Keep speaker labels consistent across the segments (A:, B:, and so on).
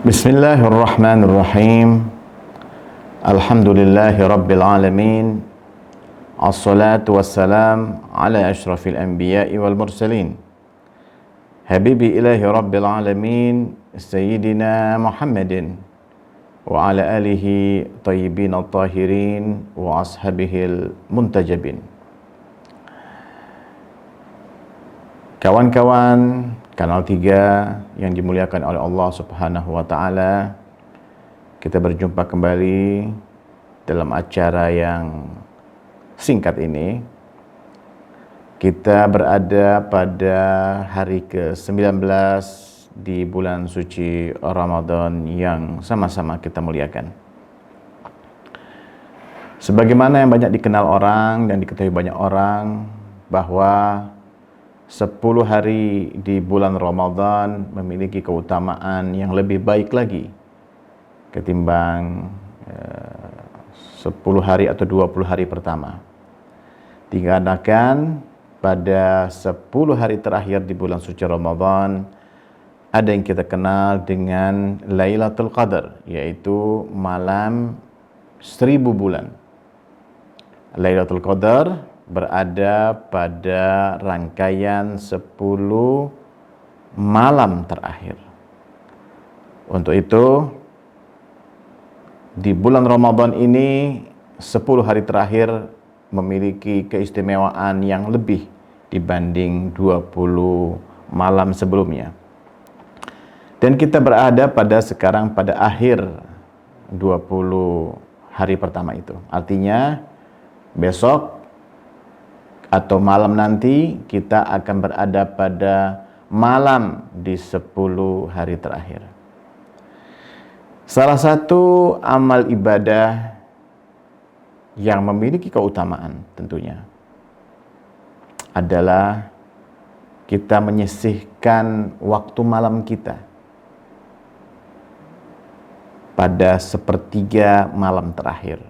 A: Bismillahirrahmanirrahim. Alhamdulillahi rabbil alamin. Assalatu wassalam ala asyrafil anbiya'i wal mursalin. Habibi ilahi rabbil alamin, Sayyidina Muhammadin wa ala alihi tayyibin at-tahirin wa ashabihil muntajabin. Kawan-kawan Kanal 3 yang dimuliakan oleh Allah Subhanahu wa Ta'ala, kita berjumpa kembali dalam acara yang singkat ini. Kita berada pada hari ke-19 di bulan suci Ramadan yang sama-sama kita muliakan. Sebagaimana yang banyak dikenal orang dan diketahui banyak orang, bahwa 10 hari di bulan Ramadan memiliki keutamaan yang lebih baik lagi ketimbang 10 hari atau 20 hari pertama. Dikarenakan pada 10 hari terakhir di bulan suci Ramadan ada yang kita kenal dengan Lailatul Qadar, yaitu malam 1000 bulan. Lailatul Qadar berada pada rangkaian 10 malam terakhir. Untuk itu, di bulan Ramadan ini 10 hari terakhir memiliki keistimewaan yang lebih dibanding 20 malam sebelumnya. Dan kita berada sekarang pada akhir 20 hari pertama itu. Artinya besok atau malam nanti kita akan berada pada malam di 10 hari terakhir. Salah satu amal ibadah yang memiliki keutamaan tentunya adalah kita menyisihkan waktu malam kita pada sepertiga malam terakhir.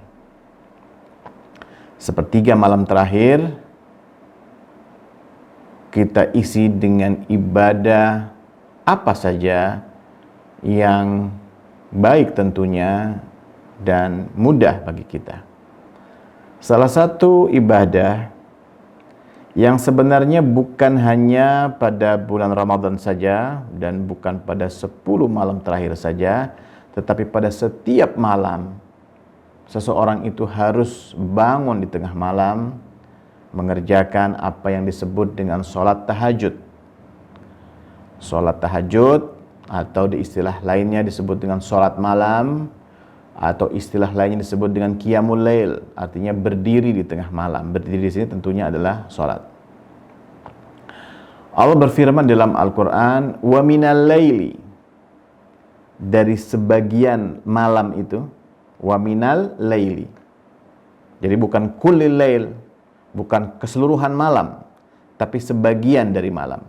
A: Sepertiga malam terakhir kita isi dengan ibadah apa saja yang baik tentunya dan mudah bagi kita. Salah satu ibadah yang sebenarnya bukan hanya pada bulan Ramadan saja dan bukan pada 10 malam terakhir saja, tetapi pada setiap malam seseorang itu harus bangun di tengah malam mengerjakan apa yang disebut dengan sholat tahajud. Sholat tahajud atau di istilah lainnya disebut dengan sholat malam, atau istilah lainnya disebut dengan qiyamul lail, artinya berdiri di tengah malam. Berdiri di sini tentunya adalah sholat. Allah berfirman dalam Al-Quran, wa minal laili, dari sebagian malam itu, wa minal laili. Jadi bukan kullil lail, bukan keseluruhan malam, tapi sebagian dari malam.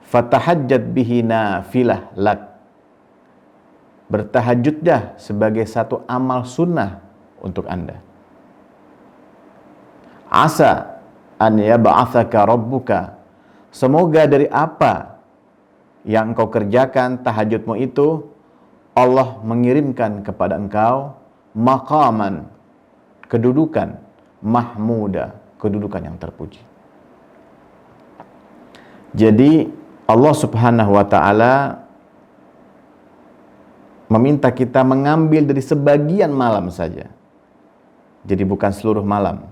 A: Fatahajjat bihi nafilah lak. Bertahajudlah sebagai satu amal sunnah untuk Anda. Asa an yab'atsaka rabbuka. Semoga dari apa yang engkau kerjakan tahajudmu itu, Allah mengirimkan kepada engkau maqaman, kedudukan mahmuda, kedudukan yang terpuji. Jadi Allah Subhanahu wa Ta'ala meminta kita mengambil dari sebagian malam saja. Jadi bukan seluruh malam.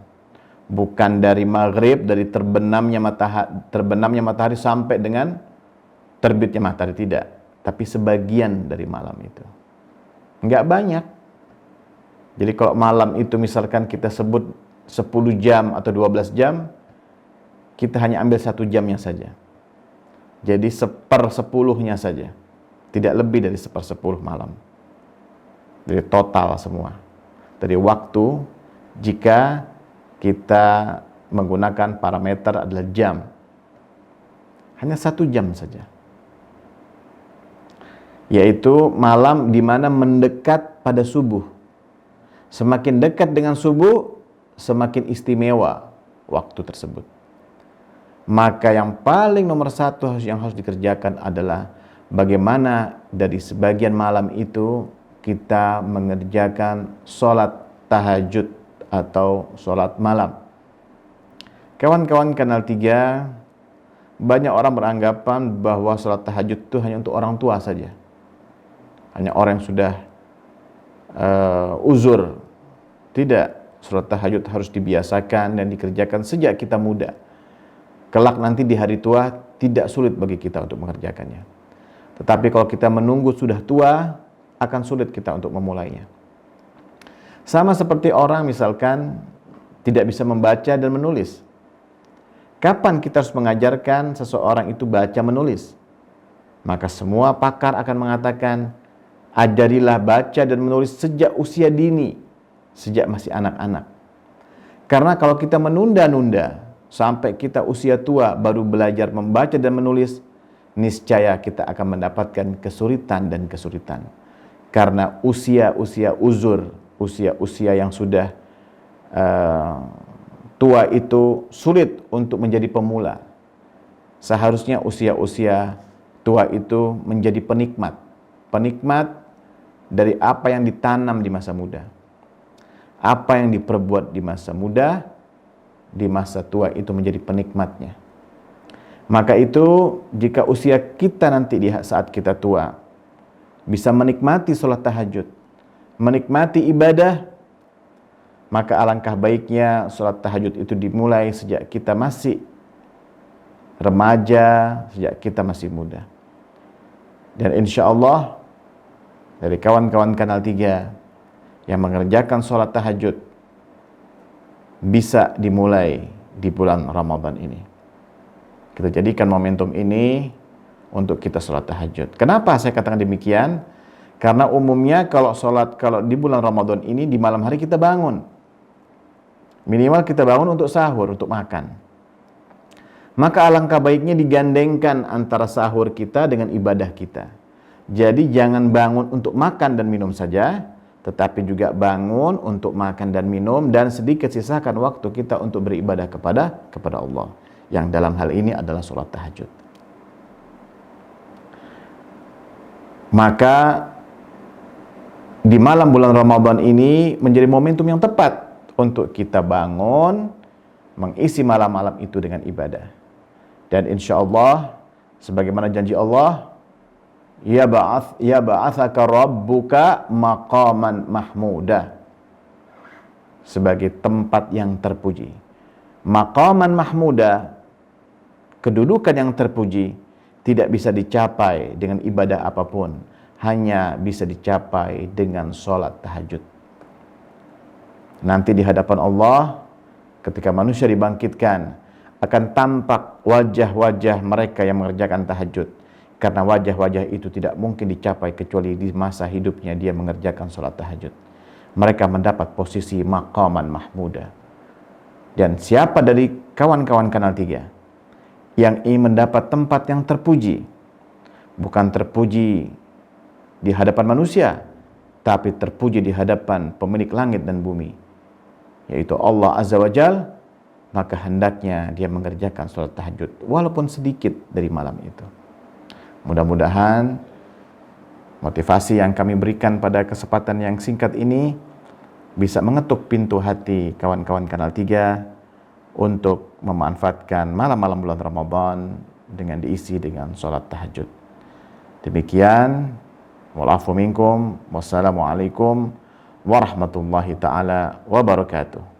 A: Bukan dari maghrib, dari terbenamnya matahari sampai dengan terbitnya matahari, tidak. Tapi sebagian dari malam itu. Enggak banyak. Jadi kalau malam itu misalkan kita sebut 10 jam atau 12 jam, kita hanya ambil 1 jamnya saja. Jadi 1/10-nya saja. Tidak lebih dari 1/10 malam. Dari total semua. Dari waktu, jika kita menggunakan parameter adalah jam. Hanya 1 jam saja. Yaitu malam di mana mendekat pada subuh. Semakin dekat dengan subuh, semakin istimewa waktu tersebut. Maka yang paling nomor satu yang harus dikerjakan adalah bagaimana dari sebagian malam itu kita mengerjakan sholat tahajud atau sholat malam. Kawan-kawan Kanal 3, banyak orang beranggapan bahwa sholat tahajud itu hanya untuk orang tua saja. Hanya orang yang sudah uzur. Tidak, sholat tahajud harus dibiasakan dan dikerjakan sejak kita muda. Kelak nanti di hari tua tidak sulit bagi kita untuk mengerjakannya. Tetapi kalau kita menunggu sudah tua, akan sulit kita untuk memulainya. Sama seperti orang misalkan tidak bisa membaca dan menulis. Kapan kita harus mengajarkan seseorang itu baca menulis? Maka semua pakar akan mengatakan, ajarilah baca dan menulis sejak usia dini, sejak masih anak-anak. Karena kalau kita menunda-nunda sampai kita usia tua baru belajar membaca dan menulis, niscaya kita akan mendapatkan kesulitan dan kesulitan. Karena usia-usia uzur, usia-usia yang sudah tua itu sulit untuk menjadi pemula. Seharusnya usia-usia tua itu menjadi penikmat. Penikmat dari apa yang ditanam di masa muda. Apa yang diperbuat di masa muda, di masa tua itu menjadi penikmatnya. Maka itu jika usia kita nanti di saat kita tua bisa menikmati sholat tahajud, menikmati ibadah, maka alangkah baiknya sholat tahajud itu dimulai sejak kita masih remaja, sejak kita masih muda. Dan insya Allah dari kawan-kawan Kanal 3 yang mengerjakan sholat tahajud bisa dimulai di bulan Ramadan ini. Kita jadikan momentum ini untuk kita sholat tahajud. Kenapa saya katakan demikian? Karena umumnya kalau di bulan Ramadan ini di malam hari kita bangun. Minimal kita bangun untuk sahur, untuk makan. Maka alangkah baiknya digandengkan antara sahur kita dengan ibadah kita. Jadi jangan bangun untuk makan dan minum saja, tetapi juga bangun untuk makan dan minum dan sedikit sisakan waktu kita untuk beribadah kepada Allah. Yang dalam hal ini adalah sholat tahajud. Maka di malam bulan Ramadan ini menjadi momentum yang tepat untuk kita bangun, mengisi malam-malam itu dengan ibadah. Dan insya Allah, sebagaimana janji Allah, ya ba'athaka rabbuka maqaman mahmuda, sebagai tempat yang terpuji. Maqaman mahmuda, kedudukan yang terpuji, tidak bisa dicapai dengan ibadah apapun, hanya bisa dicapai dengan sholat tahajud. Nanti di hadapan Allah, ketika manusia dibangkitkan, akan tampak wajah-wajah mereka yang mengerjakan tahajud. Karena wajah-wajah itu tidak mungkin dicapai kecuali di masa hidupnya dia mengerjakan sholat tahajud. Mereka mendapat posisi maqaman mahmuda. Dan siapa dari kawan-kawan Kanal 3 yang ingin mendapat tempat yang terpuji, bukan terpuji di hadapan manusia, tapi terpuji di hadapan pemilik langit dan bumi, yaitu Allah Azza wa Jal, maka hendaknya dia mengerjakan sholat tahajud walaupun sedikit dari malam itu. Mudah-mudahan motivasi yang kami berikan pada kesempatan yang singkat ini bisa mengetuk pintu hati kawan-kawan Kanal 3 untuk memanfaatkan malam-malam bulan Ramadan dengan diisi dengan sholat tahajud. Demikian, walafu minkum, wassalamualaikum warahmatullahi ta'ala wabarakatuh.